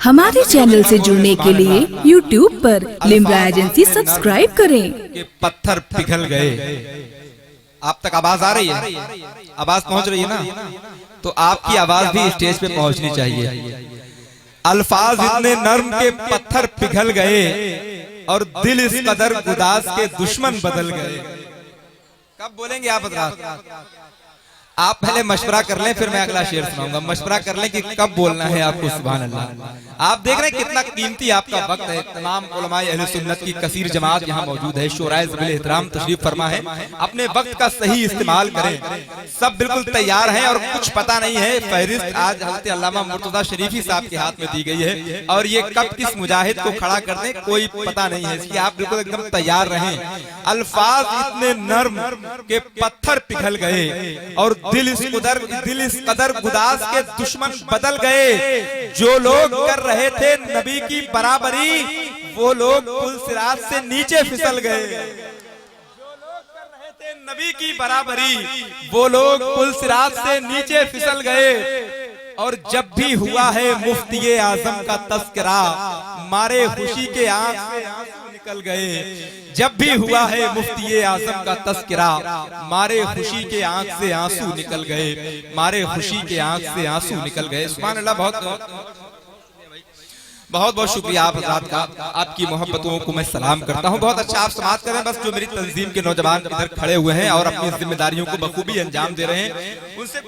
ہمارے چینل سے جڑنے کے لیے YouTube پر لمرا ایجنسی سبسکرائب کریں۔ کہ پتھر پگھل گئے۔ آپ تک آواز آ رہی ہے؟ آواز پہنچ رہی ہے نا؟ تو آپ کی آواز بھی اسٹیج پہ پہنچنی چاہیے۔ الفاظ اتنے نرم کے پتھر پگھل گئے اور دل اس قدر گداز کے دشمن بدل گئے۔ کب بولیں گے آپ حضرات؟ آپ پہلے مشورہ کر لیں پھر میں اگلا شعر سناؤں گا۔ مشورہ کر لیں کہ کب بولنا ہے آپ کو۔ سبحان اللہ۔ آپ دیکھ رہے ہیں کتنا قیمتی آپ کا وقت ہے۔ تمام علماء اہل سنت کی کثیر جماعت یہاں موجود ہے۔ شورائے ذوی الاحترام تشریف فرما ہے۔ اپنے وقت کا صحیح استعمال کریں۔ سب بالکل تیار ہیں اور کچھ پتہ نہیں ہے۔ فہرست آج حضرت علامہ مرتضیٰ شریفی صاحب کے ہاتھ میں دی گئی ہے اور یہ کب کس مجاہد کو کھڑا کر دیں کوئی پتہ نہیں ہے، اس لیے آپ بالکل ایک دم تیار رہیں۔ الفاظ اتنے نرم کہ پتھر پگھل گئے اور دل اس قدر گداز کے دشمن بدل گئے۔ جو لوگ کر رہے تھے نبی کی برابری وہ لوگ پل صراط سے نیچے پھسل گئے۔ جو لوگ کر رہے تھے نبی کی برابری وہ لوگ پل صراط سے نیچے پھسل گئے۔ اور جب بھی ہوا ہے مفتی اعظم کا تذکرہ مارے خوشی کے آنکھ سے آنسو نکل گئے۔ جب بھی ہوا ہے مفتی اعظم کا تذکرہ مارے خوشی کے آنکھ سے آنسو نکل گئے۔ مارے خوشی کے آنکھ سے آنسو نکل گئے۔ سبحان اللہ۔ بہت بہت شکریہ آپ حضرات کا۔ آپ کی محبتوں کو میں سلام کرتا ہوں۔ بہت اچھا آپ سماعت کریں۔ بس جو میری تنظیم کے نوجوان ادھر کھڑے ہوئے ہیں اور اپنی ذمہ داریوں کو بخوبی انجام دے رہے ہیں، ان سے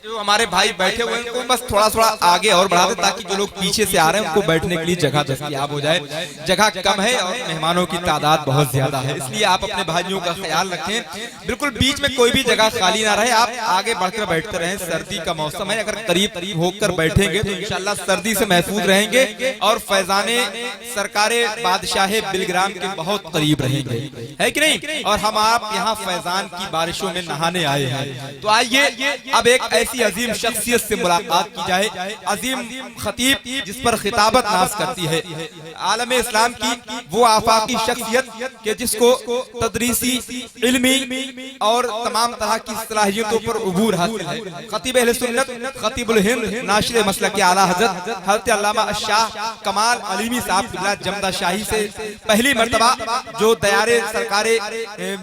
جو ہمارے بھائی بیٹھے ہوئے ہیں ان کو بس تھوڑا آگے اور بڑھا دیں تاکہ جو لوگ پیچھے سے آ رہے ہیں ان کو بیٹھنے کے لیے جگہ دستیاب ہو جائے۔ جگہ کم ہے اور مہمانوں کی تعداد بہت زیادہ ہے، اس لیے آپ اپنے بھائیوں کا خیال رکھیں۔ بالکل بیچ میں کوئی بھی جگہ خالی نہ رہے، آپ آگے بڑھ کر بیٹھتے رہیں۔ سردی کا موسم ہے، اگر قریب ہو کر بیٹھیں گے تو انشاءاللہ سردی سے محفوظ رہیں گے اور فیضان سرکار بادشاہ بلگرام کے بہت قریب رہیں گے، ہے کہ نہیں؟ اور ہم آپ یہاں فیضان کی بارشوں میں نہانے آئے ہیں۔ تو آئیے اب ایک ایسی عظیم شخصیت سے ملاقات کی جائے، عظیم خطیب جس پر خطابت ناز کرتی ہے عالم اسلام کی، وہ آفاقی شخصیت کہ جس کو تدریسی، علمی اور تمام طرح کی صلاحیتوں پر عبور حاصل ہے۔ خطیب اہل سنت، خطیب الہند، ناشر مسلک اعلیٰ حضرت حضرت علامہ الشاہ کمال علیمی صاحب قبلہ جمدہ شاہی سے پہلی مرتبہ جو دیار سرکار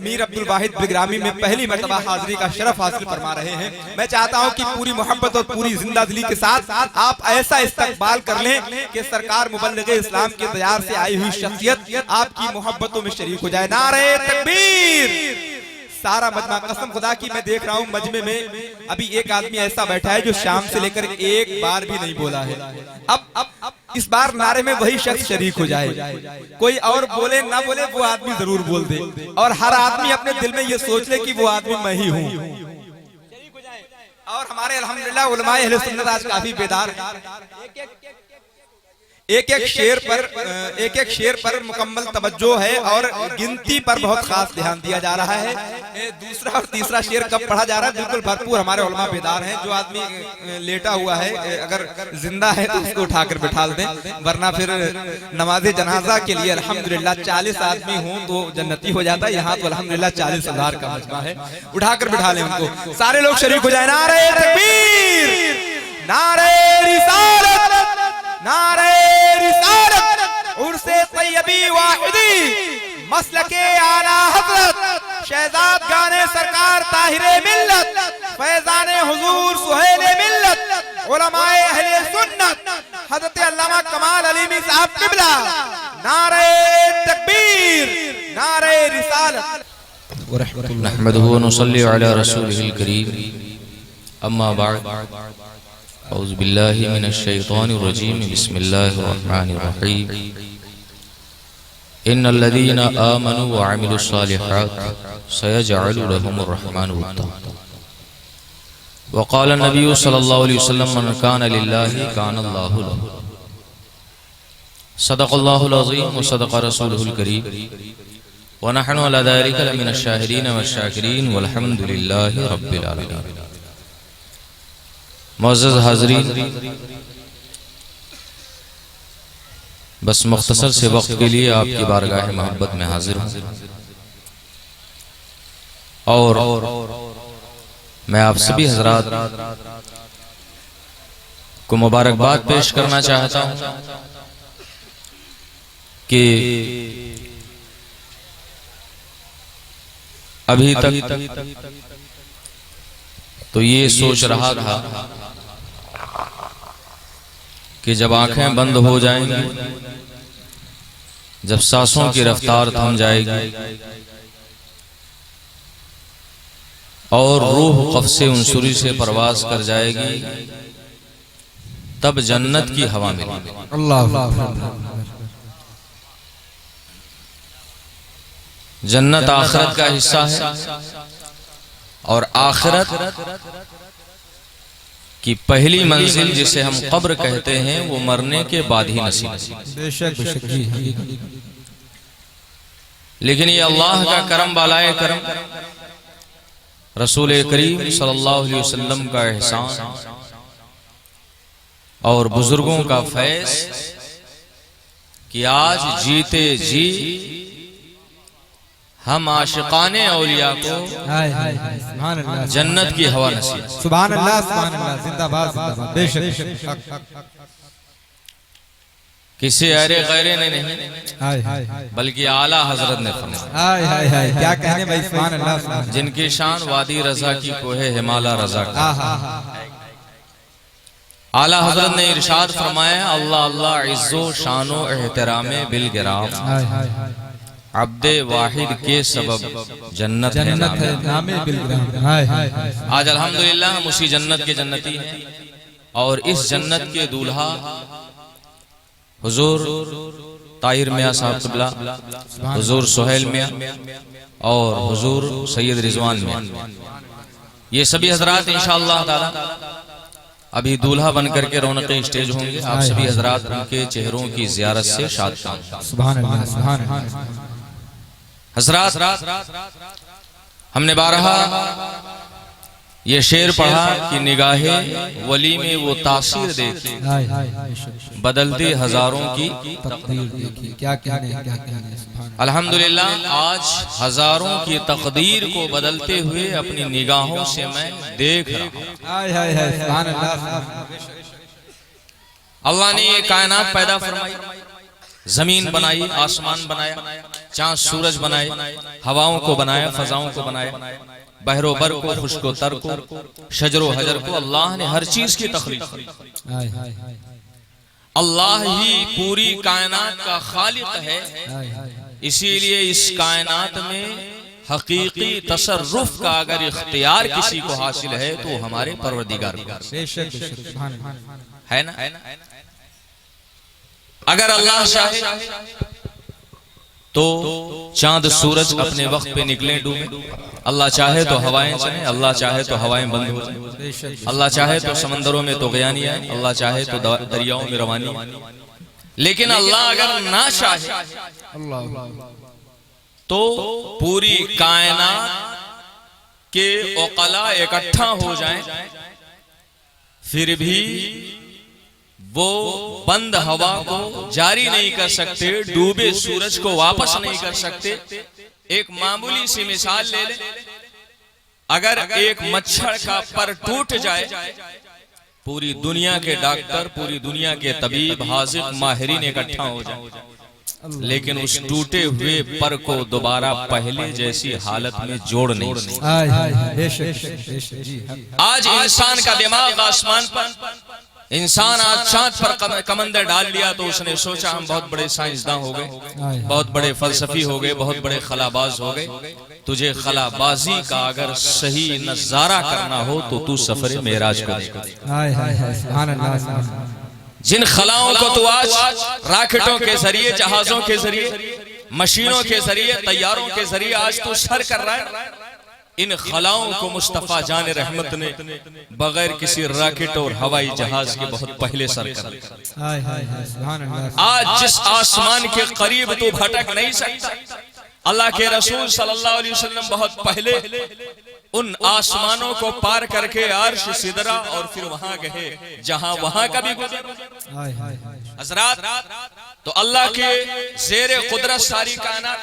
میر عبدالواحد بلگرامی میں پہلی مرتبہ حاضری کا شرف حاصل فرما رہے ہیں۔ میں چاہتا ہوں کہ پوری محبت اور پوری زندہ دلی کے ساتھ آپ ایسا استقبال کر لیں کہ سرکار مبلغ اسلام کے دیار سے آئی ہوئی شخصیت آپ کی محبتوں میں شریک ہو جائے۔ نعرہ تکبیر! سارا مجمع، قسم خدا کی میں دیکھ رہا ہوں مجمع میں ابھی ایک آدمی ایسا بیٹھا ہے جو شام سے لے کر ایک بار بھی نہیں بولا ہے۔ اب اس بار نعرے میں وہی شخص شریک ہو جائے، کوئی اور بولے نہ بولے وہ آدمی ضرور بول دے، اور ہر آدمی اپنے دل میں یہ سوچ لے کہ وہ آدمی میں ہی ہوں۔ اور ہمارے الحمدللہ علماء اہل سنت آج کافی بیدار ہیں۔ ایک ایک شعر پر مکمل توجہ ہے اور گنتی پر بہت خاص دھیان دیا جا رہا ہے۔ دوسرا اور تیسرا شعر کب پڑھا جا رہا ہے بالکل بھرپور ہمارے علماء بیدار ہیں۔ جو آدمی لیٹا ہوا ہے اگر زندہ ہے تو اس کو اٹھا کر بٹھا دیں، ورنہ پھر نماز جنازہ کے لیے الحمدللہ 40 آدمی ہوں تو جنتی ہو جاتا ہے، یہاں تو الحمدللہ 40,000 کا مجمع ہے، اٹھا کر بٹھا لیں ان کو۔ سارے لوگ شریک ہو جائیں۔ نعرہ تکبیر! نعرہ رسالت! نعرہ رسالت! عرس طیبی واحدی مسلک اعلیٰ حضرت شہزاد گانے سرکار طاہر ملت فیضان حضور سہیل ملت علماء اہل سنت حضرت علامہ کمال علیمی صاحب قبلہ۔ نعرہ تکبیر! نعرہ رسالت! نحمده ونصلي على رسوله الكريم اما بعد اعوذ باللہ من الشیطان الرجیم بسم اللہ الرحمن الرحیم ان الذین آمنوا وعملوا الصالحات سيجعل لهم الرحمن ودا وقال النبی صلی اللہ علیہ وسلم من کان للہ کان اللہ له صدق اللہ العظیم وصدق رسولہ الکریم ونحن على ذلك لمن الشاہدین والشاکرین والحمد للہ رب العالمین۔ معزز حاضرین، بس مختصر سے وقت کے لیے آپ کی بارگاہ محبت میں حاضر ہوں اور میں آپ سبھی حضرات کو مبارکباد پیش کرنا چاہتا ہوں کہ ابھی تک تو یہ سوچ رہا تھا کہ جب آنکھیں بند ہو جائیں گی، جب سانسوں کی رفتار تھم جائے گی اور روح قفس عنصری سے پرواز کر جائے گی، تب جنت کی ہوا ملے گی۔ جنت آخرت کا حصہ ہے، اور آخرت کی پہلی منزل جسے ہم قبر کہتے ہیں وہ مرنے کے بعد ہی نصیب ہے۔ لیکن یہ اللہ کا کرم بالائے کرم، رسول کریم صلی اللہ علیہ وسلم کا احسان اور بزرگوں کا فیض کہ آج جیتے جی ہم عاشقان اولیاء کو جنت کی ہوا نصیب۔ سبحان اللہ، سبحان اللہ، زندہ باد، زندہ باد، بے شک۔ کسی غیرے نے نہیں بلکہ اعلیٰ حضرت نے فرمایا، کیا کہنے بھائی، سبحان اللہ، جن کی شان وادی رضا کی کوہ ہمالا رضا کا۔ اعلیٰ حضرت نے ارشاد فرمایا، اللہ اللہ عز و شان و احترام بالگرام، عبد واحد کے سبب جنت ہے نام بالگرام۔ آج الحمدللہ ہم اسی جنت کے جنتی ہیں، اور اس جنت کے دولہا حضور طاہر میاں صاحب قبلہ، حضور سہیل میاں اور حضور سید رضوان میاں، یہ سبھی حضرات انشاءاللہ تعالی ابھی دولہا بن کر کے رونق اسٹیج ہوں گے۔ آپ سبھی حضرات ان کے چہروں کی زیارت سے شاد کام۔ سبحان اللہ، سبحان اللہ۔ حضرات، ہم نے بارہا یہ شعر پڑھا کہ نگاہ ولی میں وہ تاثیر دیکھی، بدلتے ہزاروں کی تقدیر دیکھی۔ کیا کہنے، کیا کہنے، سبحان اللہ۔ الحمدللہ آج ہزاروں کی تقدیر کو بدلتے ہوئے اپنی نگاہوں سے میں دیکھ رہا ہوں۔ سبحان اللہ۔ اللہ نے یہ کائنات پیدا فرمائی، زمین بنائی، آسمان بنایا، چاند سورج بنائے، ہواؤں کو بنایا، فضاؤں کو بنایا، بحر و بر کو، خشک و تر کو، شجر و حجر کو، اللہ نے ہر چیز کی تخلیق کی۔ اللہ ہی پوری کائنات کا خالق ہے، اسی لیے اس کائنات میں حقیقی تصرف کا اگر اختیار کسی کو حاصل ہے تو ہمارے پروردگار کو ہے نا۔ اگر اللہ چاہے تو چاند سورج اپنے وقت پہ نکلیں ڈوبیں، اللہ چاہے تو ہوائیں چلیں، اللہ چاہے تو ہوائیں بند ہو جائیں، اللہ چاہے تو سمندروں میں طغیانی آئے، اللہ چاہے تو دریاؤں میں روانی آئے۔ لیکن اللہ اگر نہ چاہے تو پوری کائنات کے عقلاء اکٹھا ہو جائیں، پھر بھی وہ بند ہوا کو جاری نہیں کر سکتے، ڈوبے سورج کو واپس نہیں کر سکتے۔ ایک معمولی سی مثال لے لیں، اگر ایک مچھر کا پر ٹوٹ جائے، پوری دنیا کے ڈاکٹر، پوری دنیا کے طبیب، حاذق، ماہرین اکٹھا ہو جائیں، لیکن اس ٹوٹے ہوئے پر کو دوبارہ پہلے جیسی حالت میں جوڑ نہیں سکتے۔ آج انسان کا دماغ آسمان پر، انسان آج چاند پر کمندر ڈال لیا تو اس نے سوچا ہم بہت بڑے سائنسداں ہو گئے، بہت بڑے فلسفی ہو گئے، بہت بڑے خلاباز ہو گئے۔ تجھے خلابازی کا اگر صحیح نظارہ کرنا ہو تو سفر معراج کو دیکھ۔ جن خلاؤں کو تو آج راکٹوں کے ذریعے، جہازوں کے ذریعے، مشینوں کے ذریعے، طیاروں کے ذریعے آج تو سر کر رہا ہے، ان خلاؤں کو مصطفیٰ جان رحمت نے بغیر کسی راکٹ اور ہوائی جہاز کے بہت پہلے سر کر دیا۔ آج جس آسمان کے قریب تو بھٹک نہیں سکتا، اللہ کے رسول صلی اللہ علیہ وسلم بہت پہلے ان آسمانوں کو پار کر کے عرش، سدرہ اور پھر وہاں گئے جہاں وہاں کا بھی گزر۔ حضرات، تو اللہ کے زیر قدرت ساری کائنات،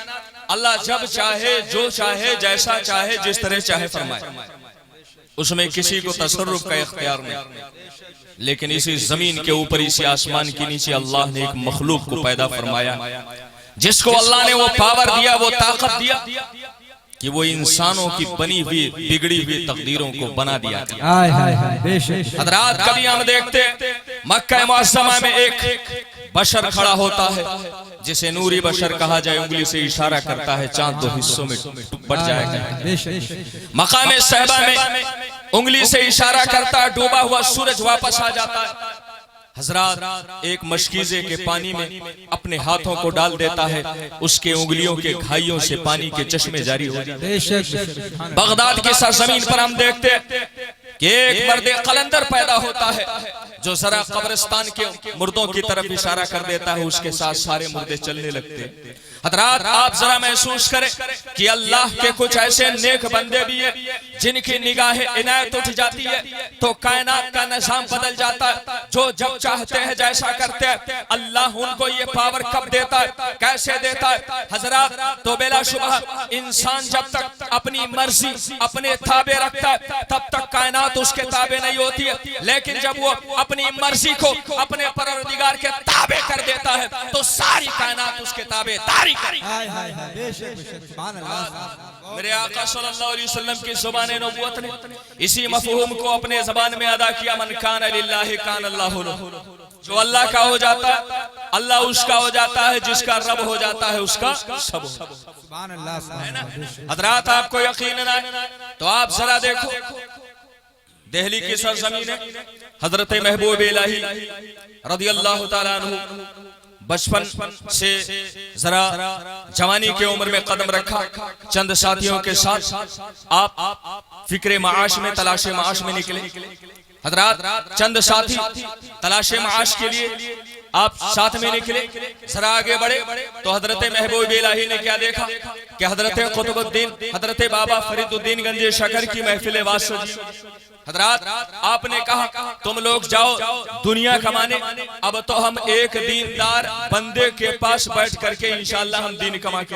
اللہ جب چاہے، جو چاہے، جیسا چاہے، جس طرح چاہے فرمائے، اس میں کسی کو تصرف کا اختیار نہیں۔ لیکن اسی زمین کے اوپر اسی آسمان کے نیچے اللہ نے ایک مخلوق کو پیدا فرمایا جس کو اللہ نے وہ پاور دیا، وہ طاقت دیا کہ وہ انسانوں کی بنی ہوئی بگڑی ہوئی تقدیروں کو بنا دیا۔ حضرات کبھی ہم دیکھتے مکہ معظمہ میں ایک بشر کھڑا ہوتا ہے جسے نوری بشر کہا جائے، انگلی سے اشارہ کرتا ہے، چاند دو حصوں میں بٹ جائے گا۔ مقام صحبہ میں انگلی سے اشارہ کرتا ہے، ڈوبا ہوا سورج واپس آ جاتا ہے۔ حضرات ایک مشکیزے کے پانی میں اپنے ہاتھوں کو ڈال دیتا ہے، اس کے انگلیوں کے گھائیوں سے پانی کے چشمے جاری ہو جاتے ہیں۔ بغداد کی سرزمین پر ہم دیکھتے کہ ایک مرد قلندر پیدا ہوتا ہے جو ذرا قبرستان کے مردوں کی طرف اشارہ کر دیتا ہے، اس کے ساتھ سارے مردے چلنے لگتے ہیں۔ حضرات آپ ذرا محسوس کریں کہ اللہ کے کچھ ایسے نیک بندے بھی ہیں جن کی نگاہ عنایت اٹھ جاتی ہے تو کائنات کا نظام بدل جاتا ہے، جو جب چاہتے ہیں جیسا کرتے ہیں۔ اللہ ان کو یہ پاور کب دیتا ہے، کیسے دیتا ہے؟ حضرات تو بلا شبہ انسان جب تک اپنی مرضی اپنے تابع رکھتا ہے تب تک کائنات اس کے تابع نہیں ہوتی ہے، لیکن جب وہ اپنی مرضی کو اپنے پروردگار کے تابع کر دیتا ہے تو ساری کائنات اس کے تابع داری۔ میرے آقا صلی اللہ علیہ وسلم کی زبان نبوت نے اسی مفہوم کو اپنے زبان میں ادا کیا، من کان للہ کان اللہ لہ۔ جو اللہ کا ہو جاتا ہے اللہ اس کا ہو جاتا ہے، جس کا رب ہو جاتا ہے اس کا سب ہو۔ حضرات آپ کو یقین نہ تو آپ ذرا دیکھو دہلی کی سرزمین ہے، حضرت محبوب الہی رضی اللہ تعالیٰ عنہ بچپن سے ذرا جوانی کے عمر میں قدم رکھا، چند ساتھیوں کے ساتھ آپ فکر معاش میں تلاش معاش میں نکلے۔ حضرات چند ساتھی تلاش معاش کے لیے آپ ساتھ میں نکلے، ذرا آگے بڑھے تو حضرت محبوب الہی نے کیا دیکھا کہ حضرت قطب الدین حضرت بابا فرید الدین گنج شکر کی محفل واز سجی۔ حضرات آپ نے کہا تم لوگ جاؤ دنیا کمانے، اب تو ہم ایک دیندار بندے کے پاس بیٹھ کر کے انشاءاللہ ہم دین کما کے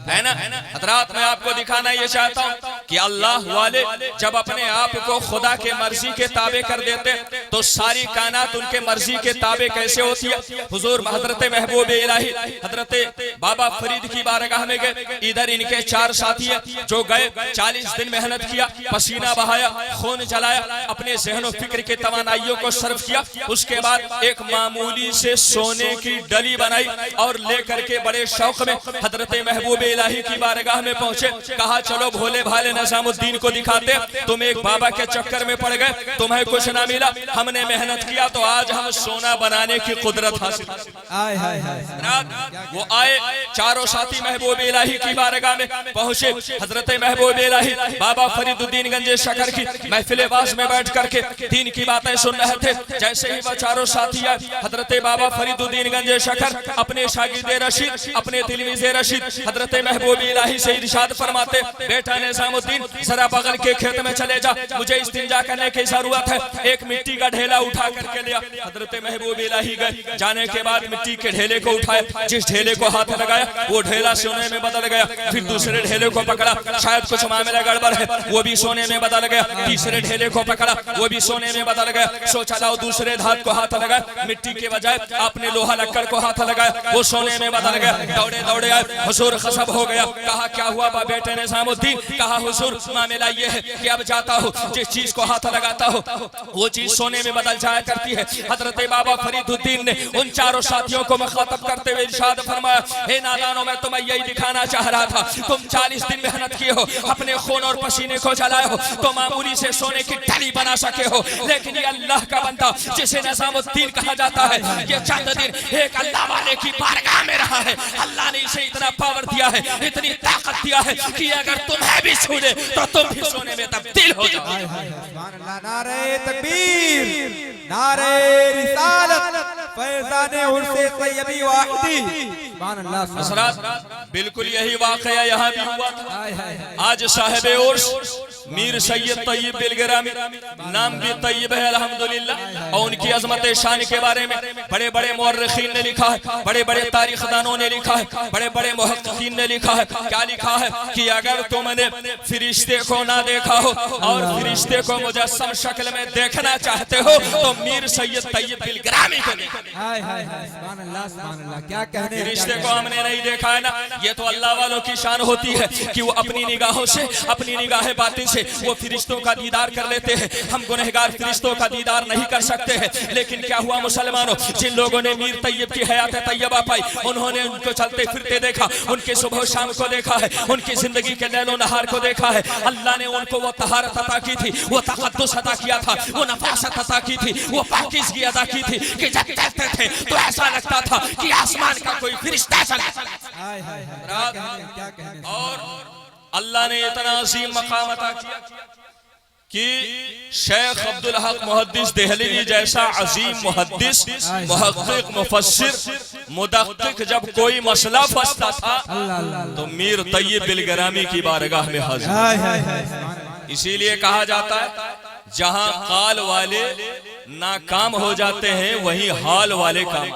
ہے نا۔ حضرات میں آپ کو دکھانا یہ چاہتا ہوں کہ اللہ والے جب اپنے آپ کو خدا کے مرضی کے تابع کر دیتے تو ساری کائنات ان کے مرضی کے تابع کیسے ہوتی ہے۔ حضور حضرت محبوب الہی حضرت بابا فرید کی بارگاہ میں گئے، ادھر ان کے 4 ساتھی ہیں جو گئے، 40 دن محنت کیا، پسینہ بہایا، خون جلایا، اپنے ذہن و فکر کے توانائیوں کو صرف کیا۔ اس کے بعد ایک معمولی سے سونے کی ڈلی بنائی اور لے کر کے بڑے شوق میں حضرت محبوب الہی کی بارگاہ میں پہنچے۔ کہا چلو بھولے بھالے نظام الدین کو دکھاتے، تم ایک بابا کے چکر میں پڑ گئے، تمہیں کچھ نہ ملا، ہم نے محنت کیا تو آج ہم سونا بنانے کی قدرت حاصل۔ وہ آئے 4 ساتھی محبوب الہی کی بارگاہ میں پہنچے، حضرت محبوب الہی بابا فرید الدین گنج شکر کی محفل واز میں بیٹھ کر کے دین کی باتیں سن رہے تھے۔ جیسے ہی وہ 4 ساتھی آئے، حضرت بابا فرید الدین گنج شکر اپنے شاگرد رشید اپنے تلمیذ رشید حضرت محبوب الہی سے ارشاد فرماتے، بیٹا نظام الدین ذرا بغل کے کھیت میں چلے جا، مجھے استنجا کرنے کی ضرورت ہے۔ ایک مٹی کا ڈھیلا اٹھا کر کے لیا، حضرت محبوب الہی گئے، جانے کے بعد مٹی کے ڈھیلے کو اٹھایا، جس ڈھیلے کو ہاتھ لگایا وہ ڈھیلا سونے میں بدل گیا، پھر دوسرے ڈھیلے کو پکڑا، شاید کچھ معاملہ گڑبڑ ہے، وہ بھی سونے میں بدل گیا، تیسرے ڈھیلے کو پکڑا وہ بھی سونے میں بدل گیا، سوچا لاؤ دوسرے دھات کو ہاتھ لگایا، مٹی کے بجائے آپ نے لوہا لکڑ کو ہاتھ لگایا، وہ سونے میں بدل گیا، دوڑے دوڑے آئے، حضور خصب ہو گیا۔ کہا کیا ہوا با بیٹے نظام الدین؟ کہا حضور معاملہ یہ ہے کہ اب جاتا ہوں جس چیز کو ہاتھ لگاتا ہوں وہ چیز سونے میں بدل جایا کرتی ہے۔ حضرت بابا فرید الدین نے ان 4 ساتھیوں کو مخاطب کرتے ہوئے ارشاد فرمایا، اے نادانوں میں تمہیں یہی دکھانا چاہ رہا تھا، تم 40 دن محنت کیے ہو، اپنے خون اور پسینے کو جلائے ہو تو معمولی سے سونے کی ڈھلی بنا سکے ہو، لیکن یہ اللہ کا بندہ جسے نظام الدین کہا جاتا ہے یہ چند دن ایک اللہ والے کی بارگاہ میں رہا ہے، اللہ نے اسے اتنا پاور دیا ہے، اتنی طاقت دیا ہے کہ اگر تمہیں بھی چھو دے تو تم بھی سونے میں تبدیل ہو جاؤ۔ نعرہ تکبیر، نعرہ رسالت، فیضان عرص طیبی واحدی۔ حضرات بالکل یہی واقعہ یہاں بھی ہوا تھا۔ آج صاحب عرص میر سید طیب بلگرامی، نام بھی طیب ہے الحمدللہ، اور ان کی عظمت شان کے بارے میں بڑے بڑے مورخین نے لکھا ہے، بڑے بڑے تاریخ دانوں نے لکھا ہے، بڑے بڑے محققین نے لکھا ہے. کیا لکھا ہے کہ اگر تم نے فرشتے کو نہ دیکھا ہو اور فرشتے کو مجسم شکل میں دیکھنا چاہتے ہو تو میر سید طیب بلگرامی کو دیکھو. سبحان اللہ سبحان اللہ، کیا کہنے. فرشتے کو ہم نے نہیں دیکھا ہے نا، یہ تو اللہ والوں کی شان ہوتی ہے کہ وہ اپنی نگاہوں سے، اپنی نگاہ باطن سے وہ فرشتوں کا دیدار کر لیتے ہیں. ہم گنہگار فرشتوں کا دیدار نہیں کر سکتے ہیں. لیکن کیا ہوا مسلمانوں، جن لوگوں نے میر طیب کی حیات طیبہ پائی، انہوں نے ان کو چلتے پھرتے دیکھا، ان کے صبح و شام کو دیکھا ہے، ان کی زندگی کے لیل و نہار کو دیکھا ہے. اللہ نے ان کو وہ طہارت عطا کی تھی، وہ تقدس عطا کیا تھا، وہ نفاست عطا کی تھی، وہ پاکیزگی عطا کی تھی کہ جب دیکھتے تھے تو ایسا لگتا تھا کہ آسمان کا کوئی فرشتہ چلا. اور اللہ نے اتنا عظیم مقام عطا کیا کہ شیخ عبدالحق محدث دہلوی جیسا عظیم محدث، محقق، مفسر، مدقق جب کوئی مسئلہ پھنستا تھا تو میر طیب بلگرامی کی بارگاہ میں حاضر. اسی لیے کہا جاتا ہے جہاں قال والے ناکام ہو جاتے ہیں وہیں حال والے کام.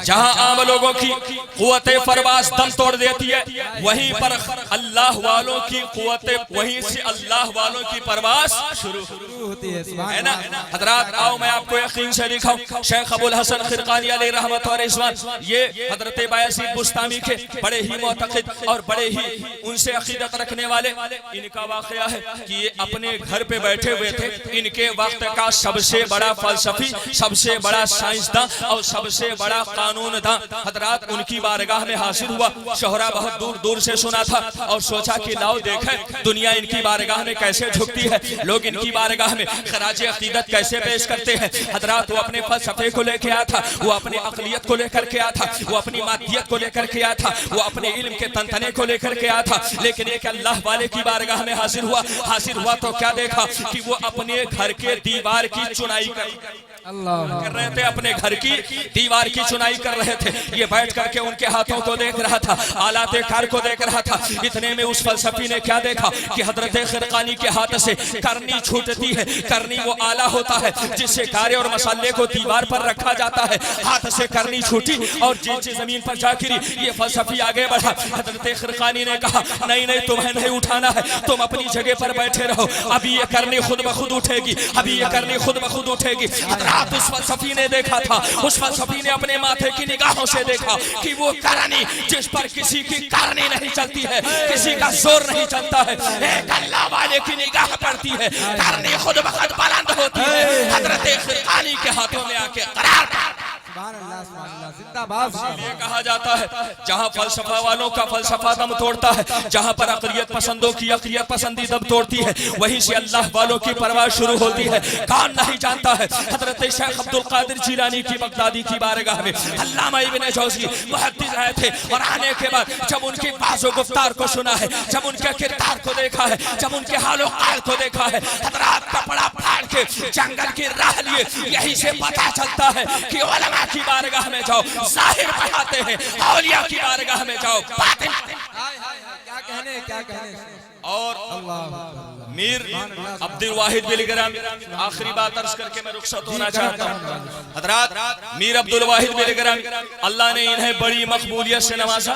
جہاں عام لوگوں کی قوت پرواز دم توڑ دیتی ہے وہیں پر اللہ والوں کی قوت، وہیں سے اللہ والوں کی پرواز شروع ہوتی ہے نا. حضرات آؤ میں آپ کو یقین سے دکھاؤں، شیخ ابو الحسن خرقانی علیہ رحمت و رضوان یہ حضرت بایزید بستامی کے بڑے ہی معتقد اور بڑے ہی ان سے عقیدت رکھنے والے. ان کا واقعہ ہے کہ یہ اپنے گھر پہ بیٹھے ہوئے تھے، ان کے وقت کا سب سے بڑا فلسفی، سب سے بڑا سائنسداں اور سب سے بڑا قانون داں حضرات ان کی بارگاہ میں حاصل ہوا. شہرہ بہت دور دور سے سنا تھا اور سوچا کہ لاؤ دیکھیں دنیا ان کی بارگاہ میں کیسے جھکتی ہے، لوگ ان کی بارگاہ میں خراج عقیدت کیسے پیش کرتے ہیں. حضرات وہ اپنے فلسفے کو لے کے آیا تھا، وہ اپنی عقلیت کو لے کر کے آیا تھا، وہ اپنی مادیت کو لے کر کے آیا تھا، وہ اپنے علم کے تنتنے کو لے کر کے آیا تھا. لیکن ایک اللہ والے کی بارگاہ میں حاضر ہوا تو کیا دیکھا کہ وہ اپنے گھر کے دیوار کی چنائی کر رہے تھے، اپنے گھر کی دیوار کی چنائی کر رہے تھے. یہ بیٹھ کر کے ان کے ہاتھوں کو دیکھ رہا تھا، آلات کار کو دیکھ رہا تھا. اتنے میں اس فلسفی نے کیا دیکھا کہ حضرت خرقانی کے ہاتھ سے کرنی چھوٹتی ہے. کرنی وہ آلہ ہوتا ہے جس سے کارے اور مسالے کو دیوار پر رکھا جاتا ہے. ہاتھ سے کرنی چھوٹی اور جیسے زمین پر جا گری. یہ فلسفی آگے بڑھا. حضرت خرقانی نے کہا نہیں تمہیں نہیں اٹھانا ہے، تم اپنی جگہ پر بیٹھے رہو، ابھی یہ کرنی خود بخود اٹھے گی، ابھی یہ کرنی خود بخود اٹھے گی. حضرات اس فلسفی نے دیکھا تھا، اس فلسفی نے اپنے ماتھے کی نگاہوں سے دیکھا کہ وہ کرنی جس پر کسی کی کرنی نہیں چلتی ہے، کسی کا زور نہیں چلتا ہے، ایک اللہ والے کی نگاہ پڑتی ہے، کرنی خود بخود بلند ہوتی ہے. حضرت خرقانی کے ہاتھوں میں آ کے قرار پا. یہ کہا جاتا ہے جہاں فلسفہ والوں کا فلسفہ دم توڑتا ہے، جہاں پر عقلیت پسندوں کی عقلیت پسندی دم توڑتی ہے، وہیں سے اللہ والوں کی پرواز شروع ہوتی ہے. کون نہیں جانتا ہے حضرت شیخ عبدالقادر جیلانی کی بغدادی کی بارگاہ میں علامہ ابن جوزی محدث آئے تھے اور آنے کے بعد جب ان کے باز و گفتار کو سنا ہے، جب ان کے کردار کو دیکھا ہے، جب ان کے حال و حال کو دیکھا ہے، حضرات کپڑا پھاڑ کے جنگل کی راہ لیے. یہی سے پتہ چلتا ہے کہ علماء کی بارگاہ میں جاؤ ظاہر پڑھاتے ہیں، اولیاء کی بارگاہ میں جاؤ باطن. کیا کہنے اور میر عبدالواحد بلگرامی آخری بات عرض کر کے میں رخصت ہونا چاہتا ہوں. حضرات میر عبدالواحد بلگرامی اللہ نے انہیں بڑی مقبولیت سے نوازا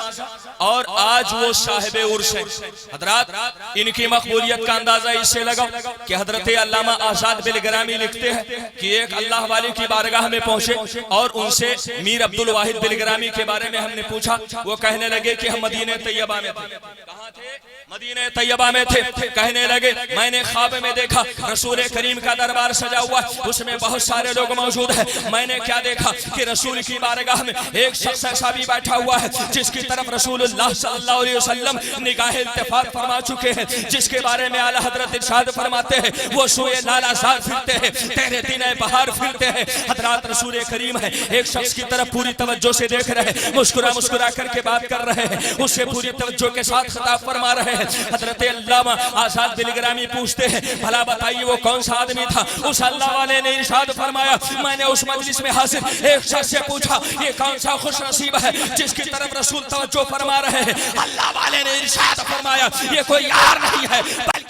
اور آج وہ صاحب عرش ہیں. حضرات ان کی مقبولیت کا اندازہ اس سے لگا کہ حضرت علامہ آزاد بلگرامی لکھتے ہیں کہ ایک اللہ والے کی بارگاہ میں پہنچے اور ان سے میر عبدالواحد بلگرامی کے بارے میں ہم نے پوچھا. وہ کہنے لگے کہ ہم مدینہ طیبہ میں تھے. کہاں تھے؟ مدینہ طیبہ میں تھے. کہنے لگے میں نے خواب میں دیکھا رسول کریم کا دربار سجا ہوا ہے، اس میں بہت سارے لوگ موجود ہیں. میں نے کیا دیکھا کہ رسول کی بارگاہ میں ایک شخص ایسا بھی بیٹھا ہوا ہے جس کی طرف رسول اللہ صلی اللہ علیہ وسلم نگاہ التفات فرما چکے ہیں، جس کے بارے میں اعلیٰ حضرت ارشاد فرماتے ہیں وہ سوئے لالا زار پھرتے ہیں، تیرے دن بہار پھرتے ہیں. حضرات رسول کریم ہے ایک شخص کی طرف پوری توجہ سے دیکھ رہے ہیں، مسکرا کر کے بات کر رہے ہیں، اس سے پوری توجہ کے ساتھ خطاب فرما رہے ہیں. حضرت علامہ آزاد بلگرامی پوچھتے ہیں بھلا بتائیے وہ کون سا آدمی تھا؟ اس اللہ والے نے ارشاد فرمایا میں نے اس مجلس میں حاضر ایک شخص سے پوچھا یہ کون سا خوش نصیب ہے جس کی طرف رسول توجہ فرما رہے ہیں؟ اللہ والے نے ارشاد فرمایا یہ کوئی یار نہیں ہے بلکہ